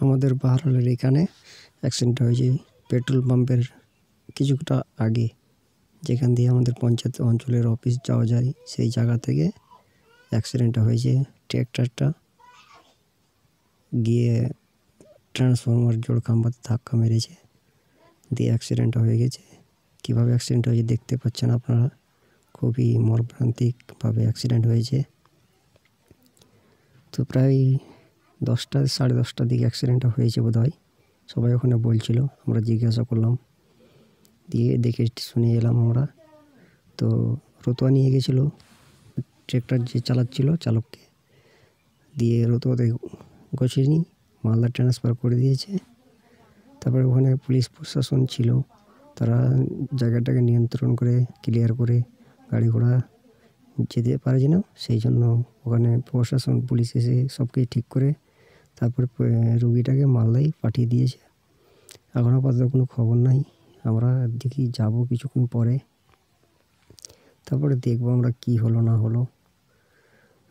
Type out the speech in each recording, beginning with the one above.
আমাদের বাহারালের এখানে অ্যাক্সিডেন্ট হয়েছে পেট্রোল পাম্পের কিছুটা আগে, যেখান দিয়ে আমাদের পঞ্চায়েত অঞ্চলের অফিস যাওয়া যায়, সেই জায়গা থেকে অ্যাক্সিডেন্টটা হয়েছে। ট্র্যাক্টরটা গিয়ে ট্রান্সফরমার জোড় খাম্বাতে ধাক্কা মেরেছে, দিয়ে অ্যাক্সিডেন্টটা হয়ে গেছে। কীভাবে অ্যাক্সিডেন্ট হয়েছে দেখতে পাচ্ছেন আপনারা, খুবই মর্মান্তিকভাবে অ্যাক্সিডেন্ট হয়েছে। তো প্রায় 10টা সাড়ে 10টার দিকে অ্যাক্সিডেন্টটা হয়েছে বোধহয়, সবাই ওখানে বলছিল। আমরা জিজ্ঞাসা করলাম, দিয়ে দেখে শুনে এলাম আমরা। তো রতুয়া নিয়ে গেছিলো ট্র্যাক্টর যে চালাচ্ছিল চালককে, দিয়ে রতুয়াতে গোছেনি, মালদা ট্রান্সফার করে দিয়েছে। তারপরে ওখানে পুলিশ প্রশাসন ছিল, তারা জায়গাটাকে নিয়ন্ত্রণ করে ক্লিয়ার করে গাড়ি ঘোড়া যেতে পারে না, সেই জন্য ওখানে প্রশাসন পুলিশ এসে সব কিছু ঠিক করে তারপর রুগীটাকে মালদায় পাঠিয়ে দিয়েছে। এখন আপাতত কোনো খবর নাই, আমরা দেখি যাব কিছুক্ষণ পরে, তারপরে দেখবো আমরা কি হলো না হলো,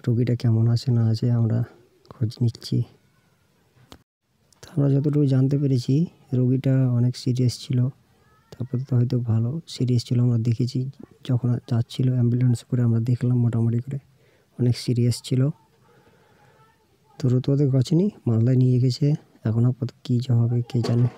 রুগীটা কেমন আছে না আছে আমরা খোঁজ নিচ্ছি। আমরা যতটুকু জানতে পেরেছি রোগীটা অনেক সিরিয়াস ছিল, তারপরে তো হয়তো ভালো সিরিয়াস ছিল। আমরা দেখেছি যখন যাচ্ছিলো অ্যাম্বুলেন্স করে, আমরা দেখলাম মোটামুটি করে অনেক সিরিয়াস ছিল। তো রতুয়াতে গেছেনি, মালদায় নিয়ে গেছে। এখন আপাতত কী যা হবে কে জানে।